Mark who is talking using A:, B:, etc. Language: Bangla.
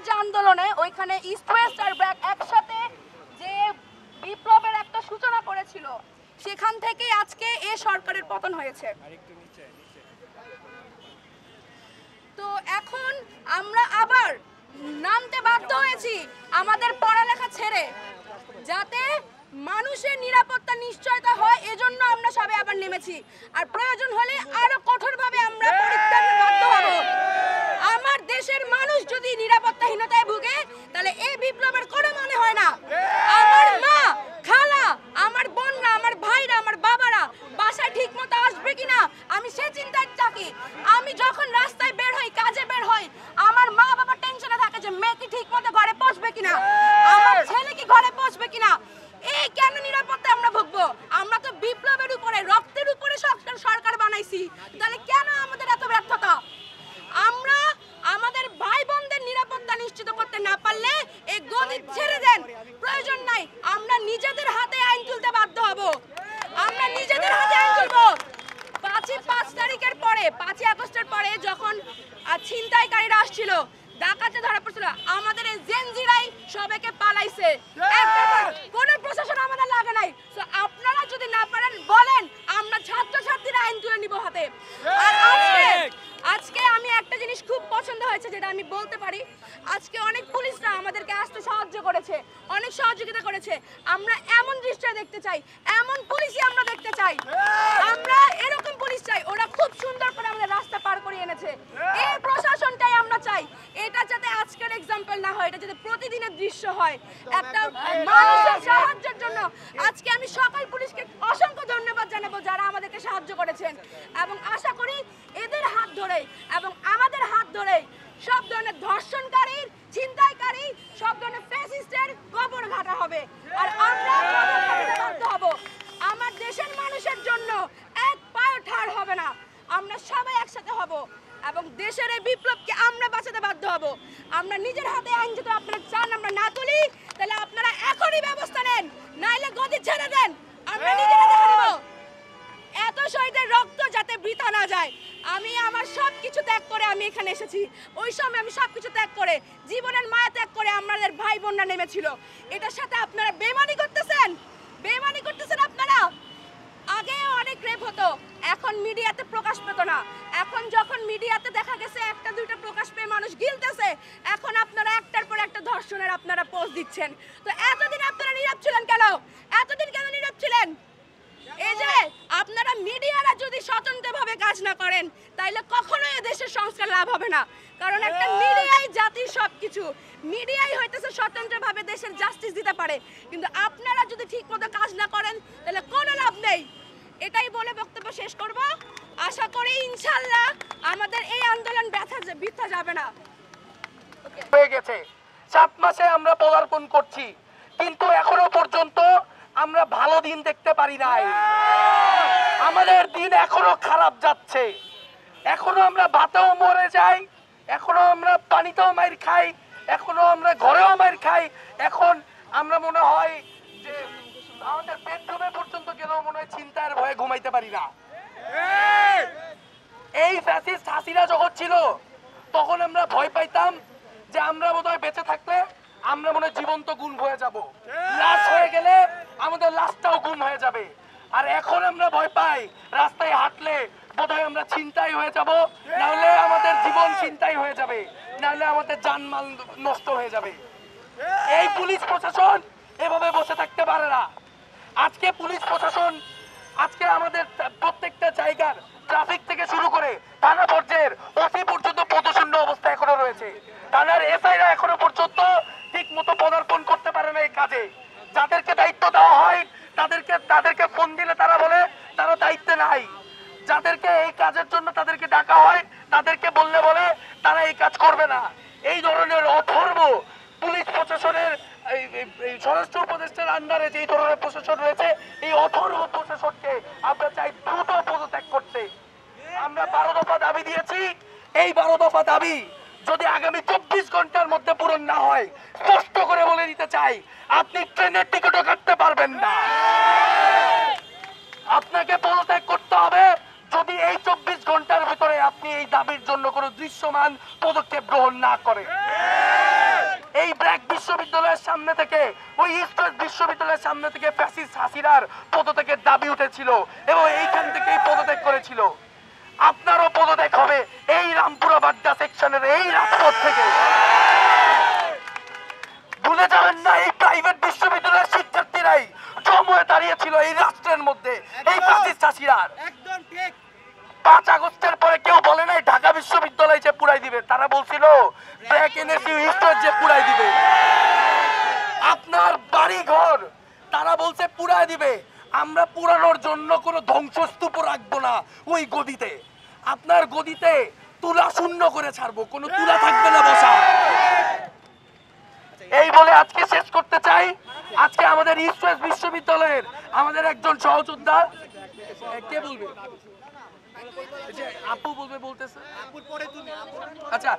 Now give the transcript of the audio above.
A: আগের যে আন্দোলনে ওইখানে ইস্ট ওয়েস্ট আর ব্র্যাক একসাথে যে বিপ্লবের একটা সূচনা করেছিল, সেখান থেকেই আজকে এই সরকারের পতন হয়েছে। তো এখন আমরা আবার নামতে বাধ্য হয়েছি আমাদের পড়ালেখা ছেড়ে, যাতে মানুষের নিরাপত্তা নিশ্চয়তা হয়, এজন্য আমরা সবাই আবার নেমেছি। আর প্রয়োজন হলে আরো কঠোরভাবে আমরা পরিত্যাগে বাধ্য হব। আমার দেশের মানুষ যদি নিরাপত্তাহীনতায় ভুগে, তাহলে এই বিপ্লবের কোনো মানে হয় না। আমার মা, খালা, আমার বোনরা, আমার ভাইরা, আমার বাবারা বাসায় ঠিক মতো আসবে কিনা আমি সে চিন্তায় থাকি। আমি যখন রাস্তায় বের হই, কাজে বের হই, আমার মা বাবা টেনশনে থাকে যে মেয়ে কি ঠিক মতো ঘরে পৌঁছবে কিনা, আমার ছেলে কি ঘরে পৌঁছবে কিনা। এই কেন নিরাপত্তা আমরা ভুগবো? আমরা তো বিপ্লবের উপরে, রক্তের উপরে সরকার বানাইছি, তাহলে কেন আমাদের এত ব্যর্থতা? আমরা আমাদের ভাই বোনদের নিরাপত্তা নিশ্চিত করতে না পারলে এই গদি ছেড়ে দেন, প্রয়োজন নাই। আমরা নিজেদের হাতে আইন তুলতে বাধ্য হব। আমরা নিজেদের হাতে আইন তুলবো। 5 তারিখের পরে, 5 আগস্টের পরে যখন ছিনতাইকারীরা আসছিল, ডাকাতে ধরা পড়ছিল, আমাদের এই জেনজিরাই সবাইকে পালাইছে। কোনো প্রশাসন আমাদের লাগে নাই। তো আপনারা যদি না পারেন বলেন, আমরা ছাত্রছাত্রীরা আইন তুলে নিব হাতে। আর আজকে আমি একটা জিনিস খুব পছন্দ হয়েছে, যেটা আমি বলতে পারি, আজকে অনেক পুলিশরা আমাদেরকে আসতে সাহায্য করেছে, অনেক সহযোগিতা করেছে। আমরা এমন দৃশ্য দেখতে চাই, এমন পুলিশই আমরা দেখতে চাই। আমরা এরকম পুলিশ চাই, ওরা খুব সুন্দর করে আমাদের রাস্তা পার করে এনেছে। এই প্রশাসনটাই আমরা চাই। এটা যাতে আজকের এক্সাম্পল না হয়, এটা যাতে প্রতিদিনের দৃশ্য হয়। একটা মানুষের সাহায্যের জন্য আজকে আমি সকল পুলিশকে অসংখ্য ধন্যবাদ জানাবো যারা আমাদেরকে সাহায্য করেছেন, এবং আশা করি এদের হাত ধরে এবং আমাদের হাত ধরে সব ধরনের ধর্ষণকারী, ছিনতাইকারী, সব ধরনের ফ্যাসিস্টের কবর ঘাটা হবে। আর আমরা বাধ্য হব। আমার দেশের মানুষের জন্য এক পাও ঠাড় হবে না। আমরা সবাই একসাথে হব এবং দেশের এই বিপ্লবকে আমরা বাঁচাতে বাধ্য হব। আমরা নিজের হাতে আইন যদি আপনারা চান আমরা না তুলি, তাহলে আপনারা এখনই ব্যবস্থা নেন, নাইলে গদি ছেড়ে দেন। আমরা নিজেরা দেখে নেব। এত শহীদের রক্ত যাতে বৃথা না যায়। আমি আমার সবকিছু ত্যাগ করে আমি এখানে এসেছি। ওই সময় আমি সবকিছু ত্যাগ করে, জীবনের মায়া ত্যাগ করে আমাদের ভাই বোনরা নেমেছিল। এটার সাথে আপনারা বেমানি করতেছেন, বেমানি করতেছেন আপনারা। আগে অনেক রেপ হতো, এখন মিডিয়াতে প্রকাশ পেত না। এখন যখন মিডিয়াতে দেখা গেছে একটা দুইটা প্রকাশ পেয়ে মানুষ গিলতেছে, এখন আপনারা একটার পর একটা ধর্ষণের আপনারা পোস্ট দিচ্ছেন। তো এতদিন আপনারা নীরব ছিলেন কেন? এতদিন কেন নীরব ছিলেন? এই যে আপনারা মিডিয়ারা যদি স্বতন্ত্রভাবে কাজ না করেন, তাইলে কখনোই দেশের সংস্কার লাভ হবে না। কারণ একটা মিডিয়াই জাতির সবকিছু। মিডিয়াই হইতেছে স্বতন্ত্রভাবে দেশের জাস্টিস দিতে পারে, কিন্তু আপনারা যদি ঠিকমতো কাজ না করেন তাহলে কোনো লাভ নেই। এটাই বলে বক্তব্য শেষ করব। আশা করি ইনশাআল্লাহ আমাদের এই আন্দোলন বৃথা যাবে না।
B: হয়ে গেছে 7 মাসে আমরা পদার্পণ করছি, কিন্তু এখনো পর্যন্ত আমরা ভালো দিন দেখতে পারি নাই। আমাদের দিন এখনো খারাপ যাচ্ছে। এখনো আমরা ভাতেও মরে যাই, এখনো আমরা পানিতেও মাইর খাই, এখনো আমরা ঘরেও মাইর খাই। এখন আমরা মনে হয় যে আমাদের বেডরুমে পর্যন্ত গেলেও মনে হয় চিন্তার ভয়ে ঘুমাইতে পারি না। এই ফ্যাসিস্ট হাসিনা যখন ছিল তখন আমরা ভয় পাইতাম যে আমরা বোধহয় বেঁচে থাকলে আমরা মনে জীবন্ত গুম হয়ে যাব, লাশ হয়ে গেলে আমাদের লাশটাও গুম হয়ে যাবে। আর এখন আমরা ভয় পাই রাস্তায় হাঁটলে বোধহয় আমরা ছিনতাই হয়ে যাব, নাহলে আমাদের জীবন ছিনতাই হয়ে যাবে, নাহলে আমাদের জানমাল নষ্ট হয়ে যাবে। এই পুলিশ প্রশাসন এভাবে বসে থাকতে পারে না। আজকে পুলিশ প্রশাসন, আজকে আমাদের প্রত্যেকটা জায়গার ট্রাফিক থেকে শুরু করে থানা পর্যায়ের ওসি পর্যন্ত পদশূন্য অবস্থা এখনো রয়েছে। থানার এসআইরা এখনো পর্যন্ত ঠিক মতো পদার্পণ করতে পারে না এই কাজে। যাদেরকে দায়িত্ব দেওয়া হয় তাদেরকে ফোন দিলে তারা বলে তারা দায়িত্বে নাই। যাদেরকে এই কাজের জন্য তাদেরকে ডাকা হয় তাদেরকে বললে বলে তারা এই কাজ করবে না। এই ধরনের অথর্ব পুলিশ প্রশাসনের, স্বরাষ্ট্র উপদেষ্টার আন্ডারে যে ধরনের প্রশাসন রয়েছে, এই অথর্ব প্রশাসনকে আমরা চাই দ্রুত পদত্যাগ করতে। আমরা 12 দফা দাবি দিয়েছি। এই 12 দফা দাবি যদি আগামী 24 ঘন্টার মধ্যে পূরণ না হয়, স্পষ্ট করে বলে দিতে চাই, আপনি ট্রেনের টিকিটও কাটতে পারবেন না। আপনাকে পদত্যাগ করতে হবে যদি এই 24 ঘন্টার ভিতরে আপনি এই দাবির জন্য কোনো দৃশ্যমান পদক্ষেপ গ্রহণ না করেন। এই ব্র্যাক বিশ্ববিদ্যালয়ের সামনে থেকে, ওই ইস্ট ওয়েস্ট বিশ্ববিদ্যালয়ের সামনে থেকে ফ্যাসিস্ট হাসিনার পদত্যাগের দাবি উঠেছিল এবং এইখান থেকেই পদত্যাগ করেছিল। আপনারও পদত্যাগ হবে এই রামপুরা বাড্ডা সেকশনের এই রাজপথ থেকে। ভুলে যাবেন না, এই প্রাইভেট বিশ্ববিদ্যালয়ের শিক্ষার্থীরাই জময়ে দাঁড়িয়েছিল এই রাষ্ট্রের মধ্যে এই ফ্যাসিস্ট হাসিনার।
C: একদম ঠিক।
B: 5 আগস্টের পরে কেউ বলে নাই ঢাকা বিশ্ববিদ্যালয় যে পুরাই দিবে, তারা বলছিল ব্র্যাক এনএসইউ ইস্ট ওয়েস্ট যে পুরাই দিবে। আপনার বাড়ি ঘর তারা বলছে পুরাই দিবে। আমরা পুরানোর জন্য কোনো ধ্বংসস্তূপ রাখবো না ওই গদিতে। আপনার গদিতে তুলা শূন্য করে ছাড়বো, কোনো তুলা থাকবে না বসা। এই বলে আজকে শেষ করতে চাই। আজকে আমাদের ইস্ট ওয়েস্ট বিশ্ববিদ্যালয়ের আমাদের একজন সহযোদ্ধা, কে বলবে? এই যে আপু বলবে বলতেছে।
C: আপুর পরে তুমি।
B: আচ্ছা,